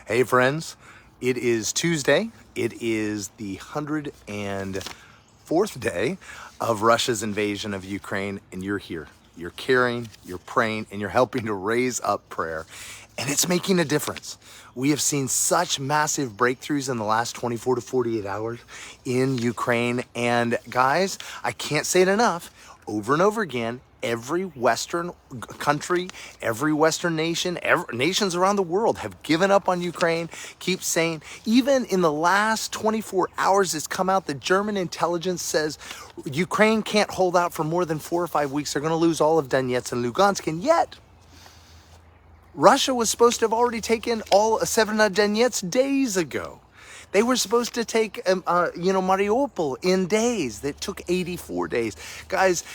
Hey friends, it is Tuesday. It is the 104th day of Russia's invasion of Ukraine, and you're here. You're caring, you're praying, and you're helping to raise up prayer. And it's making a difference. We have seen such massive breakthroughs in the last 24 to 48 hours in Ukraine. And guys, I can't say it enough, over and over again, every Western country, every Western nation, nations around the world have given up on Ukraine, keep saying, even in the last 24 hours, it's come out that German intelligence says Ukraine can't hold out for more than 4 or 5 weeks. They're going to lose all of Donetsk and Lugansk. And yet, Russia was supposed to have already taken all 7 of Donetsk days ago. They were supposed to take, Mariupol in days. That took 84 days. Guys,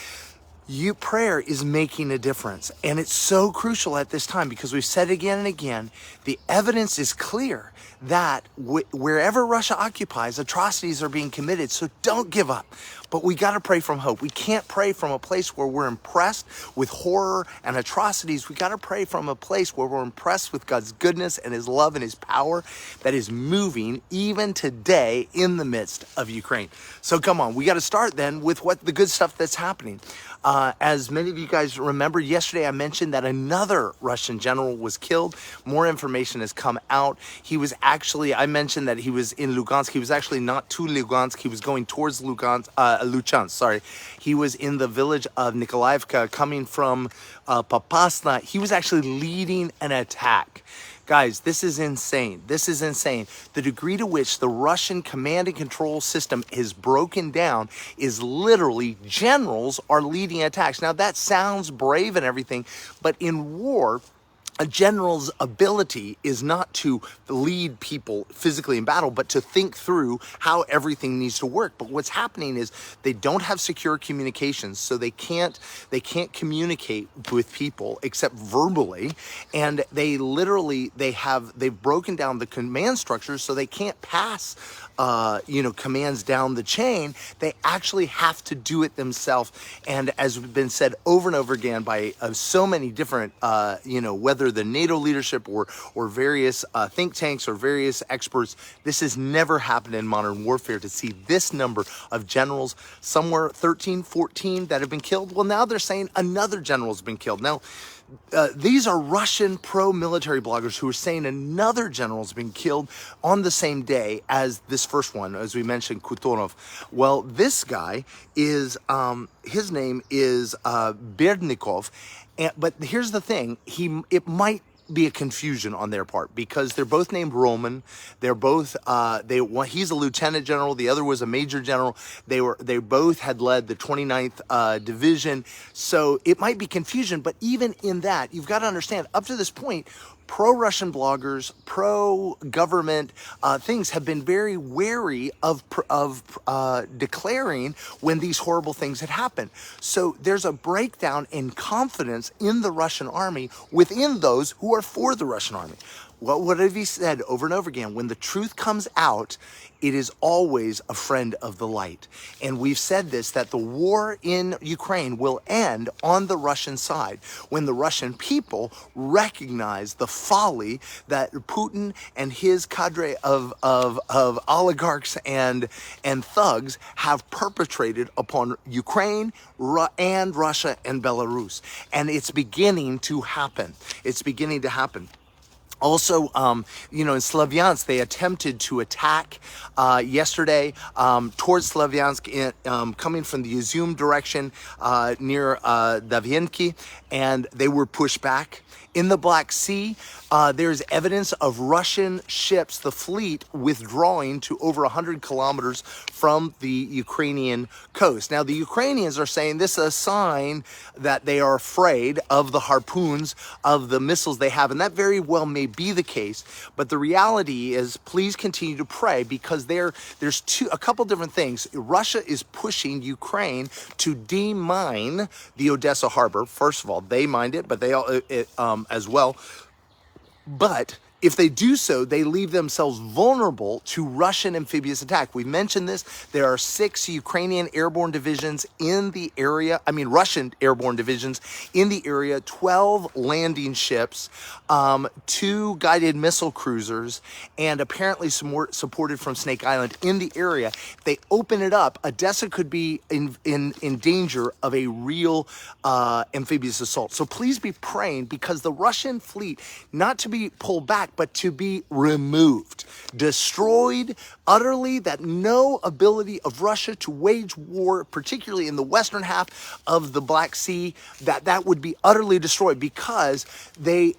prayer is making a difference. And it's so crucial at this time because we've said again and again, the evidence is clear that wherever Russia occupies, atrocities are being committed. So don't give up. But we got to pray from hope. We can't pray from a place where we're impressed with horror and atrocities. We got to pray from a place where we're impressed with God's goodness and his love and his power that is moving even today in the midst of Ukraine. So come on, we got to start then with what the good stuff that's happening. As many of you guys remember, yesterday I mentioned that another Russian general was killed. More information has come out. I mentioned that he was in Lugansk. He was actually not to Lugansk. He was going towards Luchansk, sorry. He was in the village of Nikolaevka coming from Popasna. He was actually leading an attack. Guys, this is insane. This is insane. The degree to which the Russian command and control system is broken down is literally generals are leading attacks. Now, that sounds brave and everything, but in war, a general's ability is not to lead people physically in battle, but to think through how everything needs to work. But what's happening is they don't have secure communications, so they can't communicate with people except verbally. And they've broken down the command structures, so they can't pass commands down the chain. They actually have to do it themselves. And as has been said over and over again by so many different, whether the NATO leadership or various think tanks or various experts, this has never happened in modern warfare to see this number of generals, somewhere 13, 14 that have been killed. Well, now they're saying another general's been killed. Now, these are Russian pro-military bloggers who are saying another general's been killed on the same day as this first one, as we mentioned, Kutonov. Well, this guy is, his name is Berdnikov, but here's the thing, it might be a confusion on their part because they're both named Roman. They're both he's a lieutenant general, the other was a major general. They both had led the 29th division. So it might be confusion, but even in that, you've got to understand up to this point, pro-Russian bloggers, pro-government things have been very wary of declaring when these horrible things had happened. So there's a breakdown in confidence in the Russian army within those who are for the Russian army. What have he said over and over again? When the truth comes out, it is always a friend of the light. And we've said this, that the war in Ukraine will end on the Russian side when the Russian people recognize the folly that Putin and his cadre of oligarchs and thugs have perpetrated upon Ukraine and Russia and Belarus. And it's beginning to happen. It's beginning to happen. Also, in Slavyansk, they attempted to attack yesterday towards Slavyansk, coming from the Izum direction near Davienki, and they were pushed back. In the Black Sea, there's evidence of Russian ships, the fleet, withdrawing to over 100 kilometers from the Ukrainian coast. Now, the Ukrainians are saying this is a sign that they are afraid of the harpoons, of the missiles they have, and that very well may be the case. But the reality is, please continue to pray because there's a couple different things. Russia is pushing Ukraine to demine the Odessa harbor. First of all, they mined it, but they all as well. But If they do so, they leave themselves vulnerable to Russian amphibious attack. We mentioned this. There are 6 Ukrainian airborne divisions in the area. Russian airborne divisions in the area, 12 landing ships, 2 guided missile cruisers, and apparently supported from Snake Island in the area. If they open it up, Odessa could be in danger of a real amphibious assault. So please be praying, because the Russian fleet, not to be pulled back, but to be removed, destroyed utterly, that no ability of Russia to wage war, particularly in the western half of the Black Sea, that would be utterly destroyed, because they,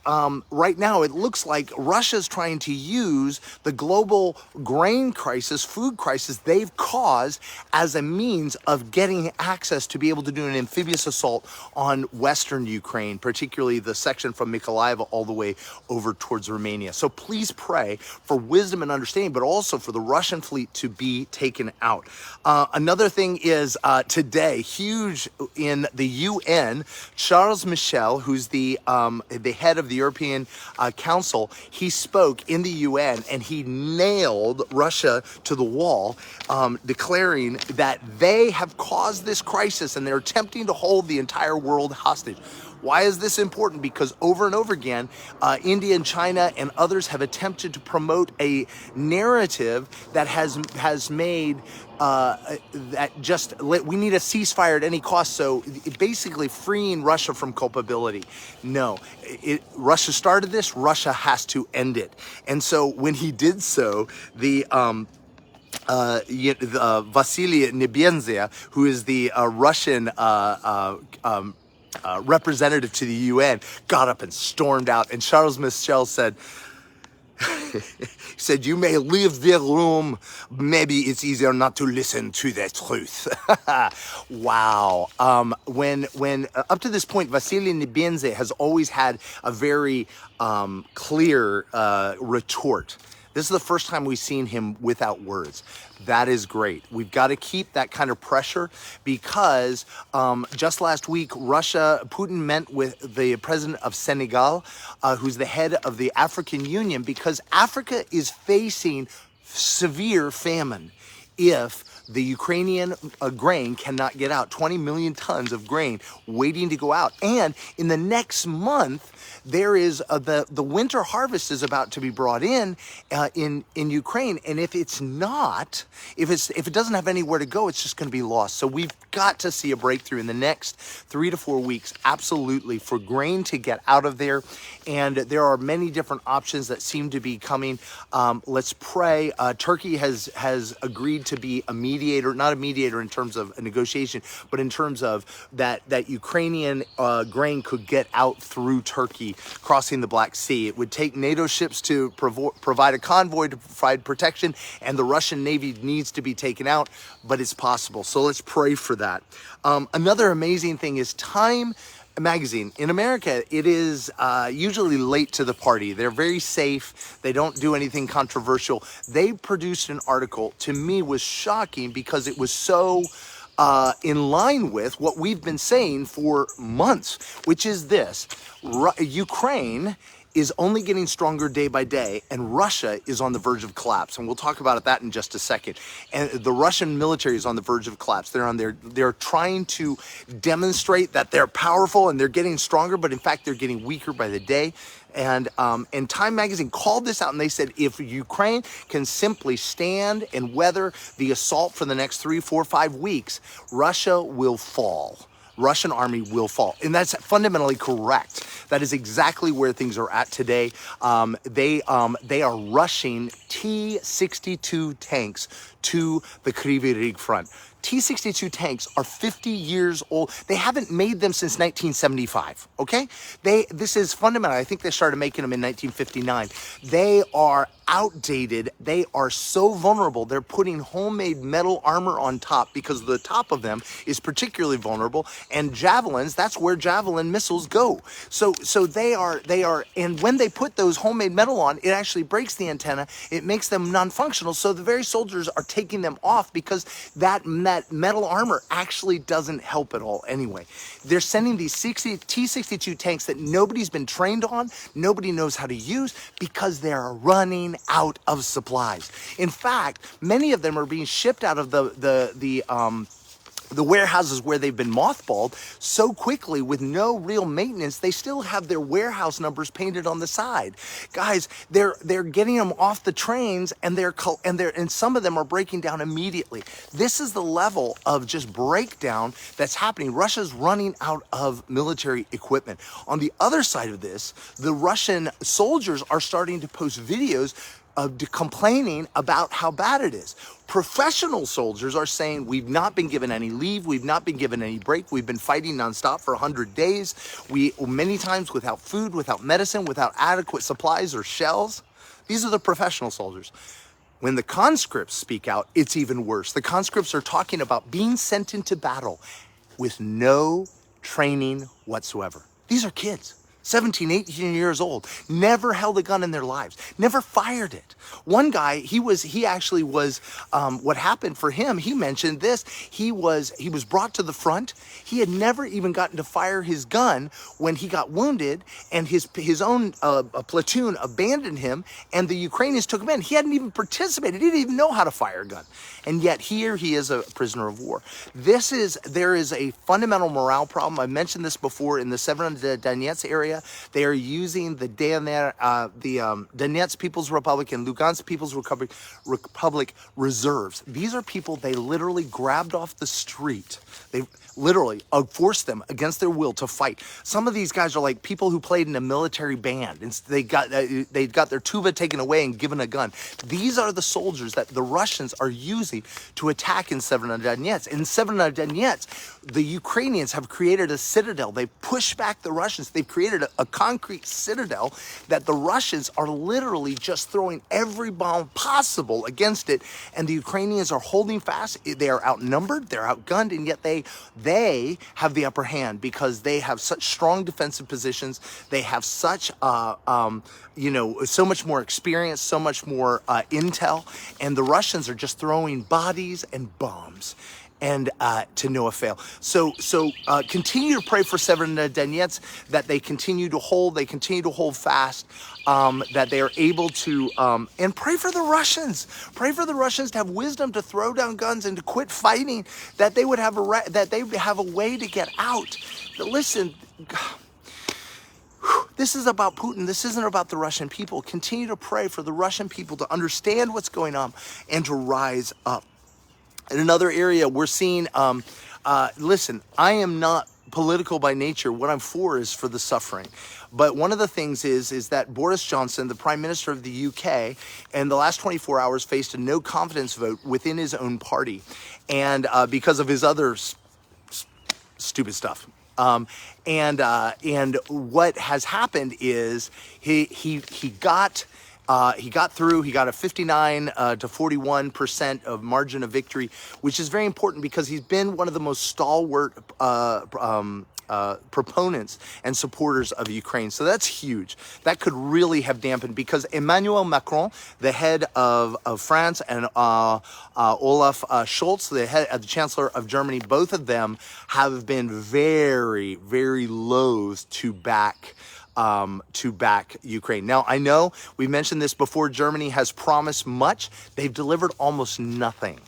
right now, it looks like Russia's trying to use the global grain crisis, food crisis they've caused as a means of getting access to be able to do an amphibious assault on western Ukraine, particularly the section from Mykolaiv all the way over towards Romania. So please pray for wisdom and understanding, but also for the Russian fleet to be taken out. Another thing is today, huge in the UN, Charles Michel, who's the head of the European Council, he spoke in the UN and he nailed Russia to the wall, declaring that they have caused this crisis and they're attempting to hold the entire world hostage. Why is this important? Because over and over again, India and China and others have attempted to promote a narrative that has made that just we need a ceasefire at any cost. So basically freeing Russia from culpability. No, Russia started this. Russia has to end it. And so when he did so, the Vasily Nebenzia, who is the Russian representative to the UN, got up and stormed out. And Charles Michel said, he said, "You may leave the room. Maybe it's easier not to listen to the truth." Wow. When up to this point, Vasily Nebenzia has always had a very clear retort. This is the first time we've seen him without words. That is great. We've got to keep that kind of pressure, because just last week, Putin met with the president of Senegal, who's the head of the African Union, because Africa is facing severe famine if the Ukrainian grain cannot get out. 20 million tons of grain waiting to go out. And in the next month, there is the winter harvest is about to be brought in Ukraine. And if it's not, if it doesn't have anywhere to go, it's just going to be lost. So we've got to see a breakthrough in the next 3 to 4 weeks, absolutely, for grain to get out of there. And there are many different options that seem to be coming. Let's pray. Turkey has agreed to be a mediator, not a mediator in terms of a negotiation, but in terms of that Ukrainian grain could get out through Turkey, crossing the Black Sea. It would take NATO ships to provide a convoy to provide protection, and the Russian Navy needs to be taken out, but it's possible. So let's pray for that. Another amazing thing is Time magazine. In America, it is usually late to the party. They're very safe. They don't do anything controversial. They produced an article, to me was shocking, because it was so in line with what we've been saying for months, which is this: Ukraine is only getting stronger day by day, and Russia is on the verge of collapse. And we'll talk about that in just a second. And the Russian military is on the verge of collapse. They're trying to demonstrate that they're powerful and they're getting stronger, but in fact, they're getting weaker by the day. And Time magazine called this out, and they said, if Ukraine can simply stand and weather the assault for the next 3, 4, 5 weeks, Russia will fall. Russian army will fall. And that's fundamentally correct. That is exactly where things are at today. They are rushing T-62 tanks to the Kryvyi Rih front. T-62 tanks are 50 years old. They haven't made them since 1975, okay? This is fundamental. I think they started making them in 1959. They are outdated. They are so vulnerable. They're putting homemade metal armor on top because the top of them is particularly vulnerable. And javelins, that's where javelin missiles go. So they are, and when they put those homemade metal on, it actually breaks the antenna. It makes them non-functional. So the very soldiers are taking them off because that that metal armor actually doesn't help at all anyway. They're sending these T-62 tanks that nobody's been trained on, nobody knows how to use, because they're running out of supplies. In fact, many of them are being shipped out of the warehouses where they've been mothballed so quickly with no real maintenance. They still have their warehouse numbers painted on the side. Guys, they're getting them off the trains, and and some of them are breaking down immediately. This is the level of just breakdown that's happening. Russia's running out of military equipment. On the other side of this, the Russian soldiers are starting to post videos of complaining about how bad it is. Professional soldiers are saying, we've not been given any leave, we've not been given any break, we've been fighting nonstop for 100 days, many times without food, without medicine, without adequate supplies or shells. These are the professional soldiers. When the conscripts speak out, it's even worse. The conscripts are talking about being sent into battle with no training whatsoever. These are kids. 17, 18 years old, never held a gun in their lives, never fired it. One guy, he actually was, what happened for him, he mentioned this, he was brought to the front. He had never even gotten to fire his gun when he got wounded, and his own platoon abandoned him, and the Ukrainians took him in. He hadn't even participated, he didn't even know how to fire a gun. And yet here he is a prisoner of war. There is a fundamental morale problem. I mentioned this before in the Severodonetsk area. They are using the Donetsk People's Republic and Lugansk People's Republic reserves. These are people they literally grabbed off the street. They literally forced them against their will to fight. Some of these guys are like people who played in a military band, and they got their tuba taken away and given a gun. These are the soldiers that the Russians are using to attack in Severodonetsk. In Severodonetsk, the Ukrainians have created a citadel. They pushed back the Russians. They've created a concrete citadel that the Russians are literally just throwing every bomb possible against it, and the Ukrainians are holding fast. They are outnumbered, they're outgunned, and yet they have the upper hand because they have such strong defensive positions. They have such so much more experience, so much more intel, and the Russians are just throwing bodies and bombs, and to no avail. So continue to pray for Severodonetsk, that they continue to hold fast, that they are able to, and pray for the Russians. Pray for the Russians to have wisdom to throw down guns and to quit fighting, that they would have a way to get out. But listen, this is about Putin. This isn't about the Russian people. Continue to pray for the Russian people to understand what's going on and to rise up. In another area, we're seeing, listen, I am not political by nature. What I'm for is for the suffering. But one of the things is that Boris Johnson, the Prime Minister of the UK, in the last 24 hours faced a no confidence vote within his own party, and because of his other stupid stuff. And what has happened is he got through. He got a 59 to 41% of margin of victory, which is very important because he's been one of the most stalwart proponents and supporters of Ukraine. So that's huge. That could really have dampened, because Emmanuel Macron, the head of France, and Olaf Scholz, the Chancellor of Germany, both of them have been very, very loath to back Ukraine. Now, I know we mentioned this before. Germany has promised much. They've delivered almost nothing.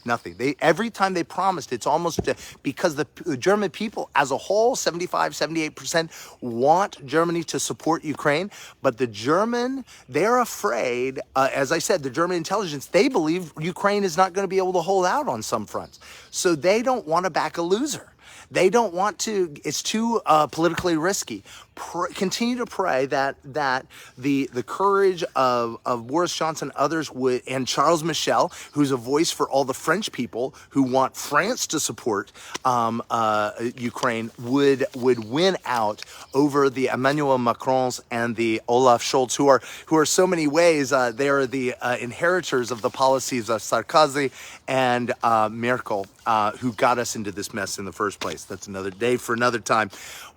Nothing. Every time they promised, it's almost because the German people as a whole, 75, 78% want Germany to support Ukraine. But they're afraid, as I said, the German intelligence, they believe Ukraine is not going to be able to hold out on some fronts. So they don't want to back a loser. They don't want to, it's too politically risky. Continue to pray that the courage of Boris Johnson, others would, and Charles Michel, who's a voice for all the French people who want France to support Ukraine, would win out over the Emmanuel Macrons and the Olaf Scholz, who are so many ways, they are the inheritors of the policies of Sarkozy and Merkel, who got us into this mess in the first place. That's another day for another time.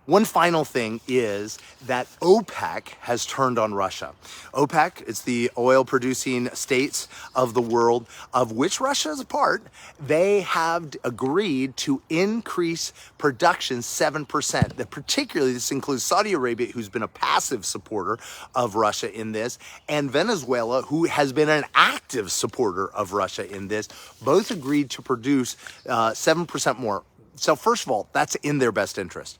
One final thing is that OPEC has turned on Russia. OPEC, it's the oil producing states of the world, of which Russia is a part. They have agreed to increase production 7%. That particularly, this includes Saudi Arabia, who's been a passive supporter of Russia in this, and Venezuela, who has been an active supporter of Russia in this. Both agreed to produce 7% more. So first of all, that's in their best interest.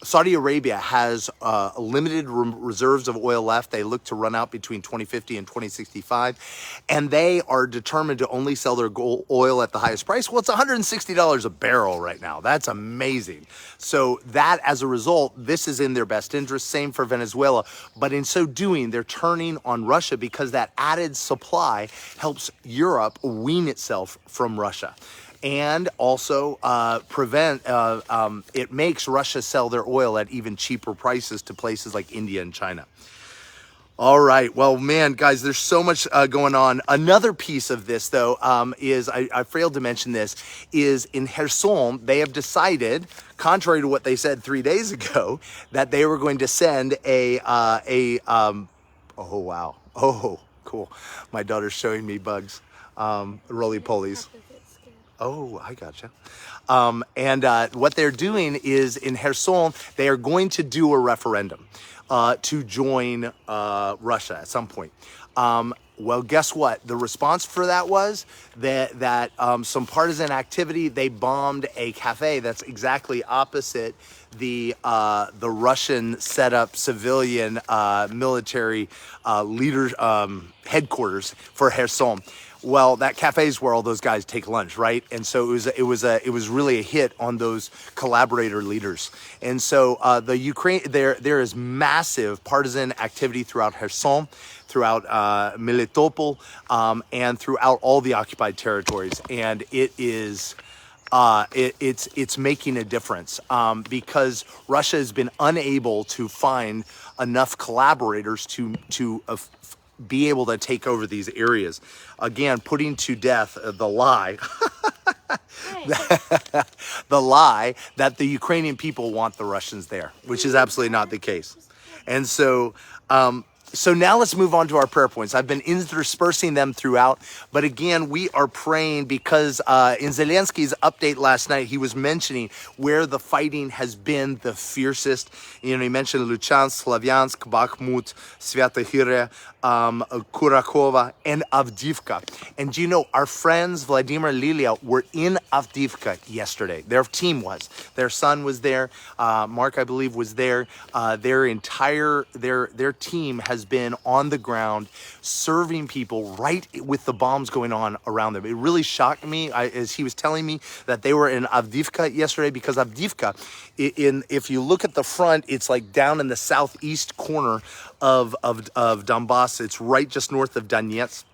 Saudi Arabia has limited reserves of oil left. They look to run out between 2050 and 2065. And they are determined to only sell their oil at the highest price. Well, it's $160 a barrel right now. That's amazing. So that, as a result, this is in their best interest. Same for Venezuela. But in so doing, they're turning on Russia because that added supply helps Europe wean itself from Russia. And also it makes Russia sell their oil at even cheaper prices to places like India and China. All right, well, man, guys, there's so much going on. Another piece of this, though, is, I failed to mention this, is in Kherson, they have decided, contrary to what they said 3 days ago, that they were going to send oh, wow. Oh, cool. My daughter's showing me bugs, roly-polies. Oh, I gotcha. What they're doing is in Kherson, they are going to do a referendum to join Russia at some point. Well, guess what? The response for that was that some partisan activity. They bombed a cafe that's exactly opposite the Russian set up civilian military headquarters for Kherson. Well, that cafe is where all those guys take lunch, right? And so it was really a hit on those collaborator leaders. And so the Ukraine, there is massive partisan activity throughout Kherson, throughout Melitopol, and throughout all the occupied territories. And it is it's making a difference because Russia has been unable to find enough collaborators to be able to take over these areas. Again, putting to death the lie, the lie that the Ukrainian people want the Russians there, which is absolutely not the case. And so, so now let's move on to our prayer points. I've been interspersing them throughout, but again, we are praying because in Zelensky's update last night, he was mentioning where the fighting has been the fiercest. You know, he mentioned Luchansk, Slavyansk, Bakhmut, Svyatogir, Kurakova, and Avdiivka. And do you know, our friends Vladimir and Lilia were in Avdiivka yesterday. Their team was. Their son was there. Mark, I believe, was there. Their team has been on the ground serving people right with the bombs going on around them. It really shocked me as he was telling me that they were in Avdiivka yesterday, because Avdiivka, if you look at the front, it's like down in the southeast corner of Donbass. It's right just north of Donetsk.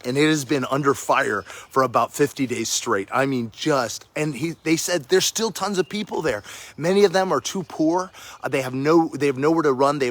And it has been under fire for about 50 days straight. I mean, they said there's still tons of people there. Many of them are too poor. They have nowhere to run. They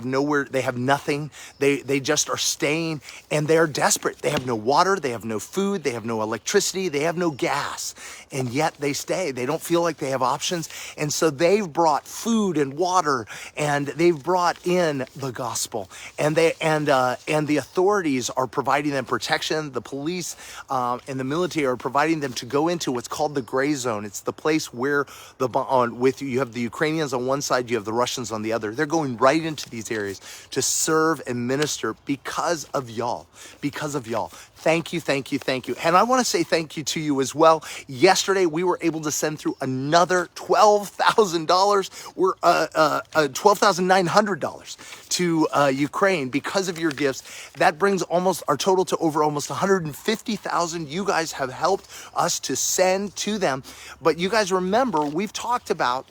have nothing. They just are staying, and they're desperate. They have no water. They have no food. They have no electricity. They have no gas. And yet they stay. They don't feel like they have options. And so they've brought food and water, and they've brought in the gospel. And the authorities are providing them protection. The police and the military are providing them to go into what's called the gray zone. It's the place where you have the Ukrainians on one side, you have the Russians on the other. They're going right into these areas to serve and minister because of y'all. Because of y'all. Thank you, thank you, thank you. And I want to say thank you to you as well. Yesterday, we were able to send through another $12,000. We're $12,900 to Ukraine because of your gifts. That brings our total to over almost $150,000. You guys have helped us to send to them. But you guys remember, we've talked about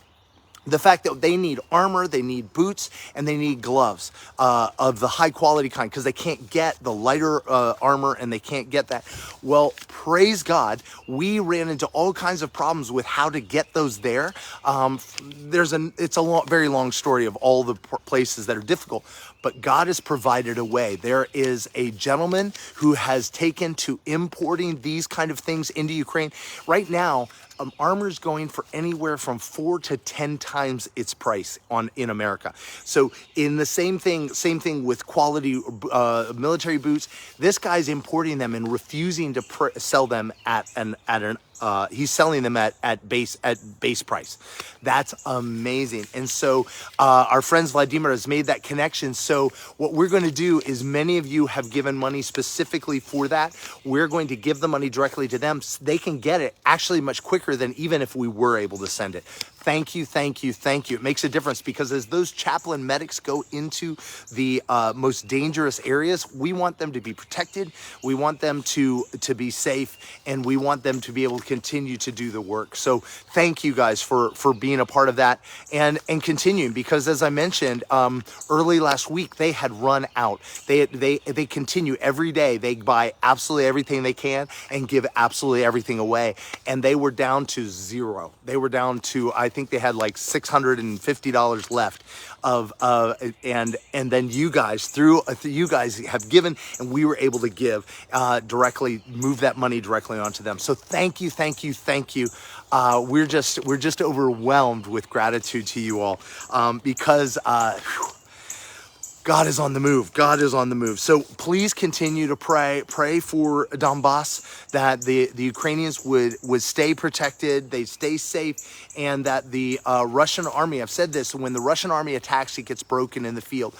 the fact that they need armor, they need boots, and they need gloves of the high quality kind, because they can't get the lighter armor, and they can't get that. Well, praise God, we ran into all kinds of problems with how to get those there. It's a very long story of all the places that are difficult. but God has provided a way. There is a gentleman who has taken to importing these kind of things into Ukraine. Right now, armor is going for anywhere from 4 to 10 times its price in America. So in the same thing with quality military boots. This guy's importing them and refusing to sell them at an he's selling them at base price. That's amazing. And so our friends Vladimir has made that connection. So what we're going to do is, many of you have given money specifically for that. We're going to give the money directly to them so they can get it actually much quicker than even if we were able to send it. Thank you, thank you, thank you. It makes a difference, because as those chaplain medics go into the most dangerous areas, we want them to be protected. We want them to be safe, and we want them to be able to continue to do the work. So thank you guys for being a part of that and continuing, because as I mentioned early last week, they had run out. They continue every day. They buy absolutely everything they can and give absolutely everything away. And they were down to zero. They were down to, I think they had like $650 left and then you guys you guys have given, and we were able to give directly, move that money directly onto them. So thank you, thank you, thank you. We're just overwhelmed with gratitude to you all, because God is on the move. God is on the move. So please continue to pray for Donbass, that the Ukrainians would stay protected, they stay safe, and that the Russian army, I've said this, when the Russian army attacks, it gets broken in the field.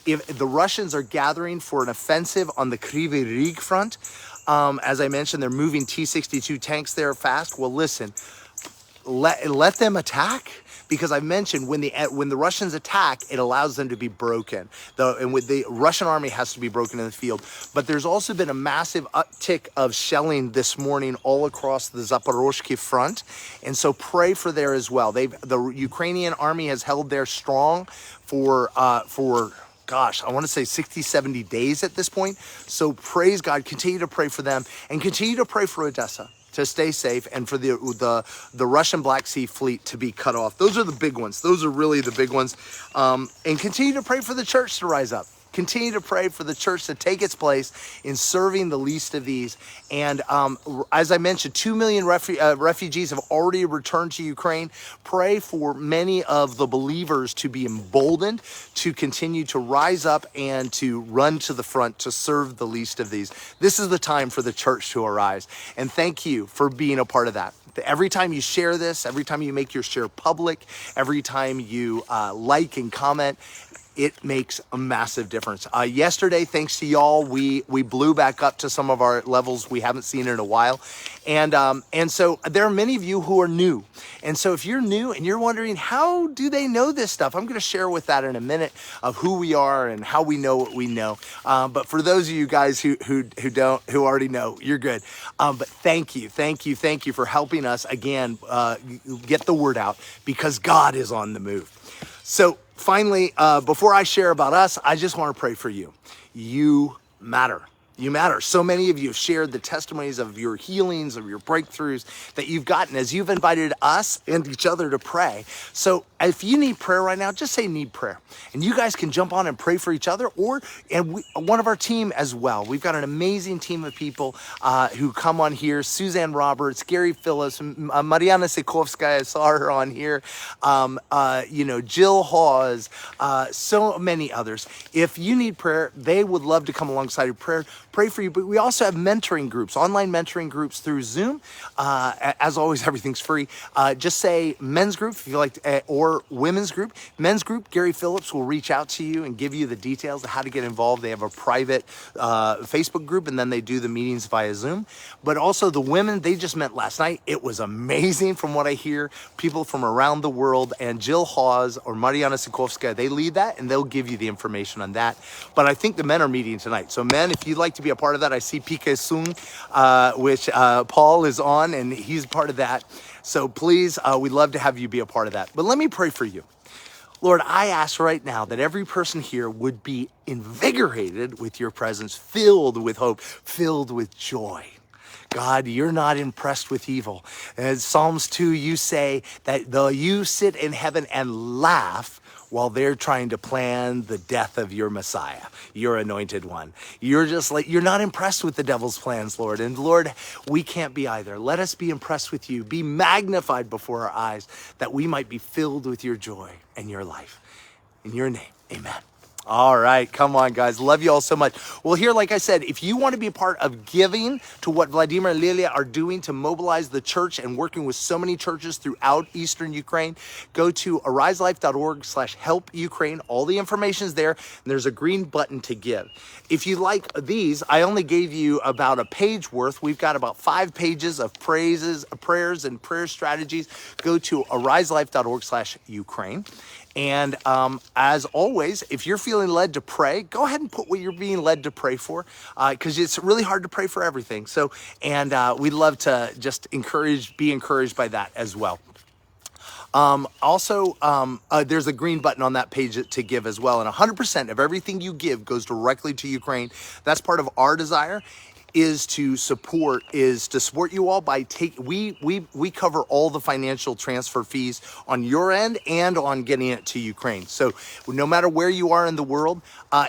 If the Russians are gathering for an offensive on the Kryvyi Rih front, as I mentioned, they're moving T-62 tanks there fast. Well, listen, let them attack. Because I mentioned when the Russians attack, it allows them to be broken. And with the Russian army has to be broken in the field. But there's also been a massive uptick of shelling this morning all across the Zaporozhye front, and so pray for there as well. The Ukrainian army has held there strong for gosh, I want to say 60, 70 days at this point. So praise God, continue to pray for them, and continue to pray for Odessa to stay safe, and for the Russian Black Sea fleet to be cut off. Those are the big ones. Those are really the big ones. And continue to pray for the church to rise up. Continue to pray for the church to take its place in serving the least of these. And as I mentioned, 2 million refugees have already returned to Ukraine. Pray for many of the believers to be emboldened to continue to rise up and to run to the front to serve the least of these. This is the time for the church to arise. And thank you for being a part of that. Every time you share this, every time you make your share public, every time you like and comment, it makes a massive difference. Yesterday, thanks to y'all, we blew back up to some of our levels we haven't seen in a while. And so there are many of you who are new. And so if you're new and you're wondering, how do they know this stuff? I'm going to share with that in a minute of who we are and how we know what we know. But for those of you guys who already know, you're good. But thank you for helping us again get the word out, because God is on the move. So finally, before I share about us, I just want to pray for you. You matter. You matter. So many of you have shared the testimonies of your healings, of your breakthroughs that you've gotten as you've invited us and each other to pray. So if you need prayer right now, just say need prayer. And you guys can jump on and pray for each other, one of our team as well. We've got an amazing team of people who come on here. Suzanne Roberts, Gary Phillips, Mariana Sikovskaya, I saw her on here. Jill Hawes, so many others. If you need prayer, they would love to come alongside your prayer. Pray for you, but we also have mentoring groups, online mentoring groups through Zoom. As always, everything's free. Just say men's group if you like, or women's group. Men's group, Gary Phillips will reach out to you and give you the details of how to get involved. They have a private Facebook group, and then they do the meetings via Zoom. But also the women, they just met last night. It was amazing from what I hear. People from around the world, and Jill Hawes or Mariana Sikovskaya, they lead that, and they'll give you the information on that. But I think the men are meeting tonight. So men, if you'd like to be a part of that, I see PK Sung, which Paul is on, and he's part of that. So please, we'd love to have you be a part of that. But let me pray for you. Lord, I ask right now that every person here would be invigorated with your presence, filled with hope, filled with joy. God, you're not impressed with evil. As Psalms 2, you say that though you sit in heaven and laugh while they're trying to plan the death of your Messiah, your anointed one. You're just like, you're not impressed with the devil's plans, Lord. And Lord, we can't be either. Let us be impressed with you, be magnified before our eyes, that we might be filled with your joy and your life. In your name, amen. All right, come on, guys. Love you all so much. Well, here, like I said, if you want to be a part of giving to what Vladimir and Lilia are doing to mobilize the church and working with so many churches throughout Eastern Ukraine, go to ariselife.org/help Ukraine. All the information is there, and there's a green button to give. If you like these, I only gave you about a page worth. We've got about 5 pages of prayers, and prayer strategies. Go to ariselife.org/Ukraine. And as always, if you're feeling led to pray, go ahead and put what you're being led to pray for, because it's really hard to pray for everything. So, and we'd love to just be encouraged by that as well. There's a green button on that page to give as well. And 100% of everything you give goes directly to Ukraine. That's part of our desire, is to support you all by we cover all the financial transfer fees on your end and on getting it to Ukraine. So no matter where you are in the world,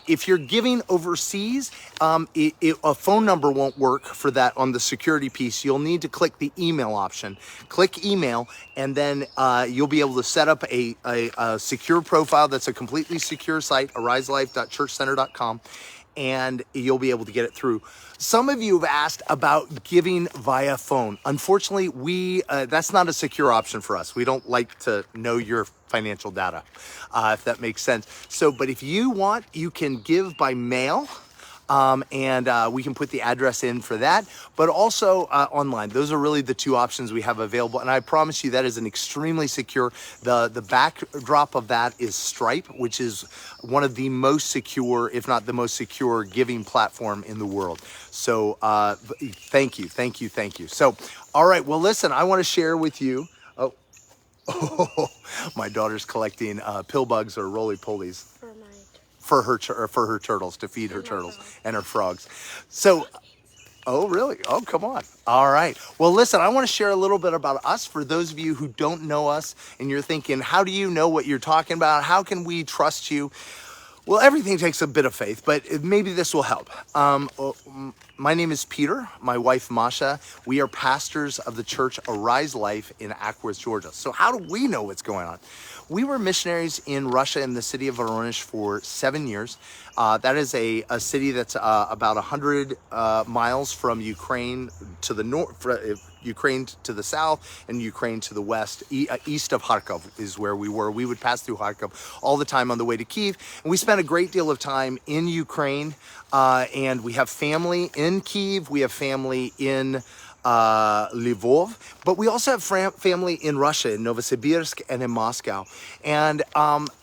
if you're giving overseas, a phone number won't work for that on the security piece. You'll need to click the email option. Click email, and then you'll be able to set up a secure profile that's a completely secure site, ariselife.churchcenter.com, and you'll be able to get it through. Some of you have asked about giving via phone. Unfortunately, that's not a secure option for us. We don't like to know your financial data, if that makes sense. So, but if you want, you can give by mail. And we can put the address in for that, but also online. Those are really the 2 options we have available. And I promise you that is an extremely secure. The backdrop of that is Stripe, which is one of the most secure, if not the most secure, giving platform in the world. So thank you. So, all right, well, listen, I want to share with you. Oh, my daughter's collecting pill bugs or roly-polies. For her turtles, to feed her turtles and her frogs. So, oh, really? Oh, come on. All right. Well, listen, I want to share a little bit about us. For those of you who don't know us and you're thinking, how do you know what you're talking about? How can we trust you? Well, everything takes a bit of faith, but maybe this will help. My name is Peter, my wife Masha. We are pastors of the church Arise Life in Acworth, Georgia. So how do we know what's going on? We were missionaries in Russia in the city of Voronezh for 7 years. That is a city that's about 100 miles from Ukraine to the north, Ukraine to the south, and Ukraine to the west. East of Kharkov is where we were. We would pass through Kharkov all the time on the way to Kyiv. And we spent a great deal of time in Ukraine, and we have family in Kyiv. We have family in Lvov, but we also have family in Russia, in Novosibirsk and in Moscow. And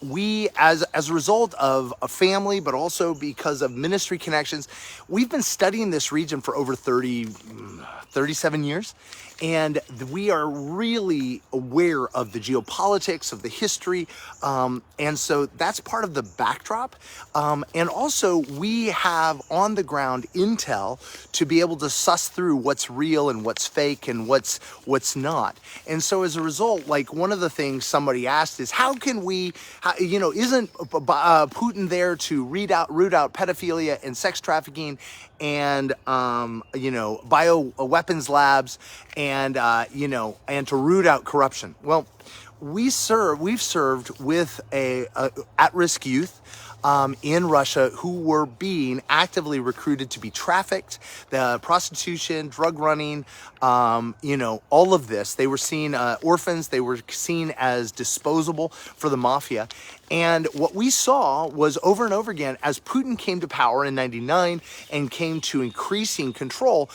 we, as a result of a family, but also because of ministry connections, we've been studying this region for over 37 years. And we are really aware of the geopolitics, of the history. And so that's part of the backdrop. And also we have on the ground intel to be able to suss through what's real and what's fake and what's not. And so as a result, like one of the things somebody asked is, how can we, isn't Putin there to root out pedophilia and sex trafficking and, bioweapons labs and to root out corruption? Well, we've served with at-risk youth in Russia who were being actively recruited to be trafficked, the prostitution, drug running, all of this. They were seen orphans. They were seen as disposable for the mafia. And what we saw was over and over again, as Putin came to power in '99 and came to increasing control,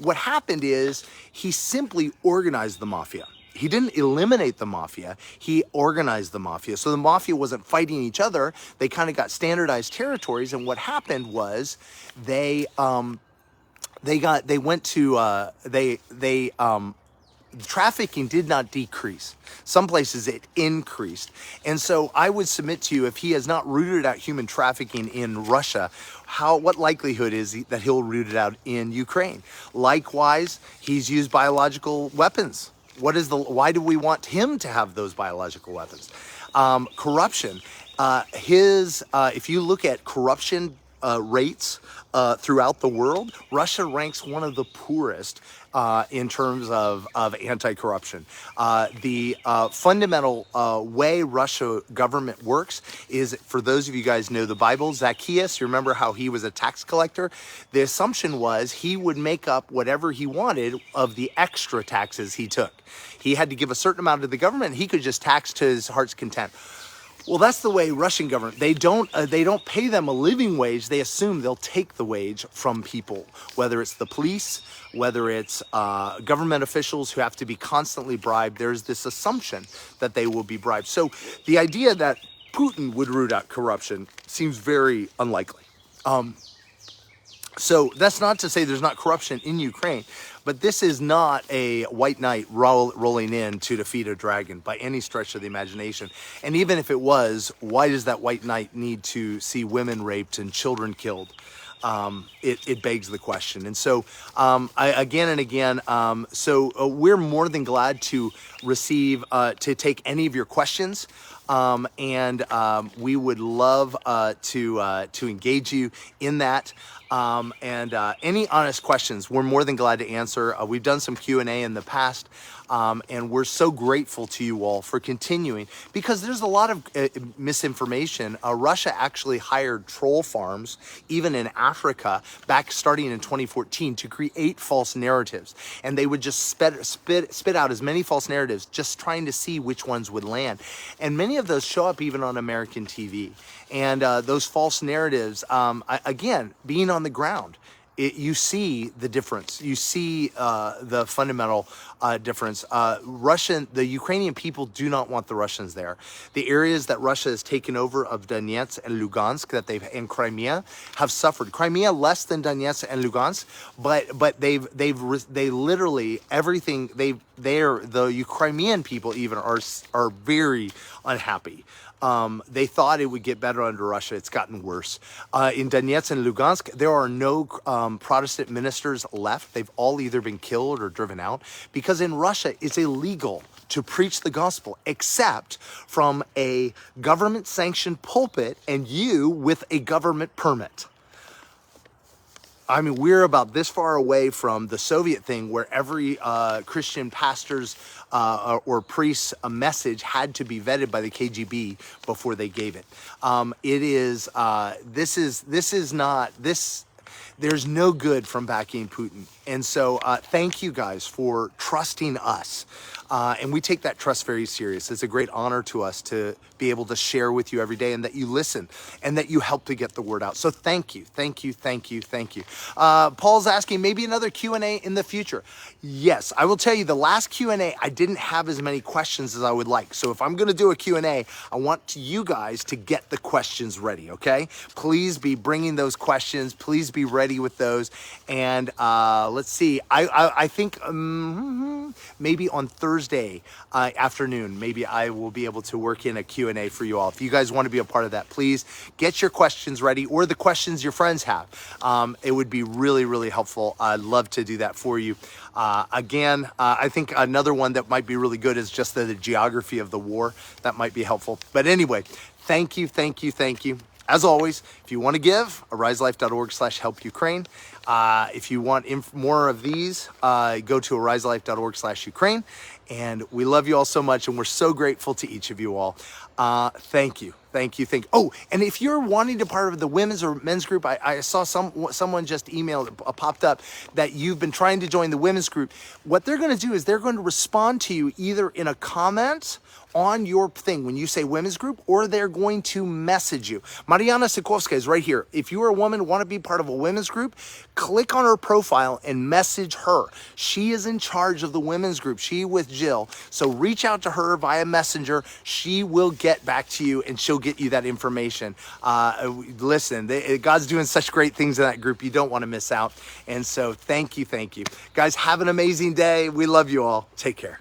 what happened is he simply organized the mafia. He didn't eliminate the mafia, he organized the mafia. So the mafia wasn't fighting each other. They kind of got standardized territories. And what happened was trafficking did not decrease. Some places it increased. And so I would submit to you, if he has not rooted out human trafficking in Russia, what likelihood is that he'll root it out in Ukraine? Likewise, he's used biological weapons. Why do we want him to have those biological weapons? Corruption. If you look at corruption rates throughout the world, Russia ranks one of the poorest in terms of anti-corruption. The fundamental way Russia government works is, for those of you guys know the Bible, Zacchaeus, you remember how he was a tax collector? The assumption was he would make up whatever he wanted of the extra taxes he took. He had to give a certain amount to the government. He could just tax to his heart's content. Well, that's the way Russian government, they don't pay them a living wage. They assume they'll take the wage from people, whether it's the police, whether it's government officials who have to be constantly bribed. There's this assumption that they will be bribed. So the idea that Putin would root out corruption seems very unlikely. So that's not to say there's not corruption in Ukraine, but this is not a white knight rolling in to defeat a dragon by any stretch of the imagination. And even if it was, why does that white knight need to see women raped and children killed? It begs the question. And so again and again, we're more than glad to receive, to take any of your questions. We would love to engage you in that. Any honest questions, we're more than glad to answer. We've done some Q&A in the past, and we're so grateful to you all for continuing, because there's a lot of misinformation. Russia actually hired troll farms, even in Africa, back starting in 2014, to create false narratives. And they would just spit out as many false narratives, just trying to see which ones would land. And many of those show up even on American TV. And those false narratives, again, being on the ground, you see the difference. You see the fundamental difference. The Ukrainian people do not want the Russians there. The areas that Russia has taken over of Donetsk and Lugansk, and Crimea, have suffered. Crimea less than Donetsk and Lugansk, but they literally everything the Ukrainian people even are very unhappy. They thought it would get better under Russia. It's gotten worse. In Donetsk and Lugansk, there are no Protestant ministers left. They've all either been killed or driven out, because in Russia, it's illegal to preach the gospel except from a government-sanctioned pulpit and you with a government permit. I mean, we're about this far away from the Soviet thing where every Christian pastor's or priest's message had to be vetted by the KGB before they gave it. There's no good from backing Putin. And so thank you guys for trusting us. And we take that trust very serious. It's a great honor to us to be able to share with you every day, and that you listen and that you help to get the word out. So thank you, thank you, thank you, thank you. Paul's asking maybe another Q&A in the future. Yes, I will tell you the last Q&A, I didn't have as many questions as I would like. So if I'm gonna do a Q&A, I want you guys to get the questions ready, okay? Please be bringing those questions. Please be ready with those. And let's see, I think maybe on Thursday afternoon, maybe I will be able to work in a Q&A for you all. If you guys want to be a part of that, please get your questions ready, or the questions your friends have. It would be really, really helpful. I'd love to do that for you. I think another one that might be really good is just the geography of the war. That might be helpful. But anyway, thank you, thank you, thank you. As always, if you want to give, ariselife.org/help-Ukraine. If you want more of these, go to ariselife.org/Ukraine. And we love you all so much, and we're so grateful to each of you all. Thank you. Thank you. Oh, and if you're wanting to be part of the women's or men's group, I saw someone just emailed, popped up, that you've been trying to join the women's group. What they're going to do is they're going to respond to you either in a comment on your thing when you say women's group, or they're going to message you. Mariana Sikovska is right here. If you are a woman, want to be part of a women's group, click on her profile and message her. She is in charge of the women's group. She with Jill. So reach out to her via Messenger. She will get back to you, and she'll get you that information. Listen, God's doing such great things in that group. You don't want to miss out. And so thank you, thank you. Guys, have an amazing day. We love you all. Take care.